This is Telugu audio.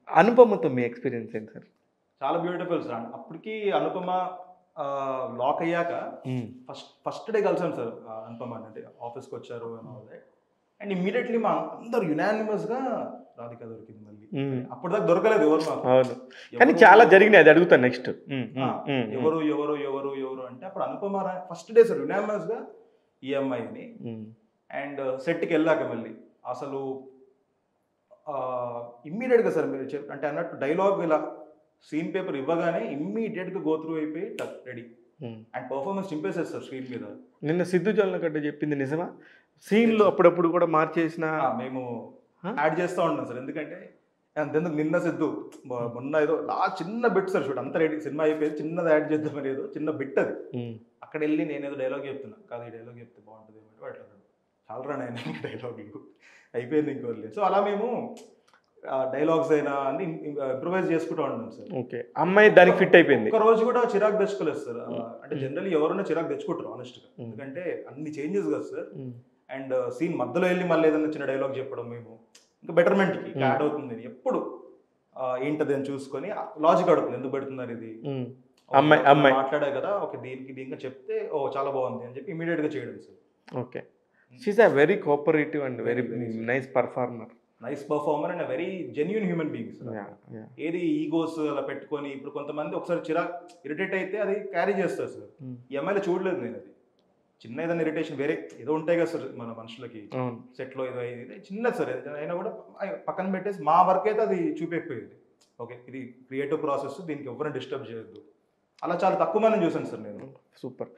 అనుపమతో మీ ఎక్స్‌పీరియన్స్ ఏంటి సార్? చాలా బ్యూటిఫుల్ సార్. అప్పటికి అనుపమ లాక్ అయ్యాక హ్మ్. ఫస్ట్ డే కలిసాం సార్ అనుపమని. అంటే ఆఫీస్‌కొచ్చారు and all that. And immediately మా అందరూ యునానిమస్‌గా రాధిక దొరికింది మళ్ళీ. హ్మ్. అప్పటిదాకా దొరకలేదు ఎవరు మాకు. అవును. కానీ ఎవరు చాలా జరిగినాయి. అది అడుగుతాను నెక్స్ట్. ఆ! ఎవరు అంటే అప్పుడు అనుపమ ఫస్ట్ డే సార్ యునానిమస్‌గా ఈ అమ్మాయిని. హ్మ్. అండ్ సెట్‌కెళ్ళాక మళ్ళీ అసలు ఇమ్మీడియేట్‌గా సార్ మీరు అంటే అన్నట్టు డైలాగ్ ఇలా సీన్ పేపర్ ఇవ్వగానే ఇమ్మీడియేట్‌గా గో త్రూ అయిపోయి రెడీ. హ్మ్. అండ్ పెర్ఫార్మన్స్ చింపేసారు సార్ స్క్రీన్ మీద. నిన్న 'సిద్ధు జొన్నలగడ్డ' చెప్పింది నిజమా? లేదు సీన్‌లో సార్. అప్పుడప్పుడు కూడా మార్చేసిన మేము ఆ! యాడ్ చేస్తా ఉంటాం సార్. ఎందుకంటే అంతెందుకు నిన్న సిద్ధు హ్మ్. మొన్న ఏదో చిన్న బిట్ సార్ షూట్ అంతా రెడీ సినిమా అయిపోయింది. చిన్నది యాడ్ చేద్దామని ఏదో చిన్న బిట్ అది. హ్మ్. అక్కడెళ్ళి నేనేదో డైలాగ్ చెప్తున్నా. కాదు ఈ డైలాగ్ చెప్తే బావుంటదేమో అంటే వాడు అట్లా చాలురా నాయనా ఈ డైలాగులు అయిపోయింది ఇంక వదిలేయి. సో అలా మేము డైలాగ్స్ అయినా అన్ని ఇంప్రూవైజ్ చేసుకుంటూ ఉంటాం సార్. ఓకే. అమ్మాయి దానికి ఫిట్ అయిపోయింది. ఒక్క రోజు కూడా చిరాకు తెచ్చుకోలేదు సార్. హ్మ్. అంటే హ్మ్. జనరల్లీ ఎవరైనా చిరాకు తెచ్చుకుంటారు హానెస్ట్‌గా. హ్మ్. ఎందుకంటే అన్ని చేంజెస్ కదా సార్. హ్మ్. అండ్ సీన్ మధ్యలో ఎళ్లి మళ్ళీ ఏదైనా చిన్న డైలాగ్ చెప్పడం మేము. ఇంకా బెటర్‌మెంట్‌కి ఇంకా హ్మ్. యాడ్ అవుతుందని ఎప్పుడు ఏంటది అని చూసుకొని లాజిక్ అడుగుతుంది. ఎందుకు పెడుతున్నారు ఇది? హ్మ్. ఓకే. అమ్మాయి ఇలా అమ్మాయి. మాట్లాడా కదా! ఓకే. దీనికి చెప్తే ఓహ్! చాలా బావుంది అని చెప్పి ఇమ్మీడియేట్‌గా చేయడం sir. Okay. She is a very cooperative and very very sir. Nice performer. Nice performer and very genuine human being sir. Yeah! Yeah! ఏది ఈగోస్ అలా పెట్టుకొని ఇప్పుడు కొంతమంది ఒకసారి ఇరిటేట్ అయితే అది క్యారీ చేస్తారు సార్. హ్మ్. ఈ అమ్మాయిలో చూడలేదు నేనది. చిన్న ఏదైనా ఇరిటేషన్ వేరే ఏదో ఉంటాయి కదా సార్ మన మనుషులకి. అవును. సెట్‌లో ఏదో ఇది చిన్నది సార్. అయినా కూడా పక్కన పెట్టేసి మా వర్కయితే అది చూపియకపోయేది. ఓకే. ఇది క్రియేటివ్ ప్రాసెస్ దీనికి ఎవ్వరిని డిస్టర్బ్ చేయొద్దు. అలా చాలా తక్కువ మందిని చూసాను సార్ నేను. సూపర్.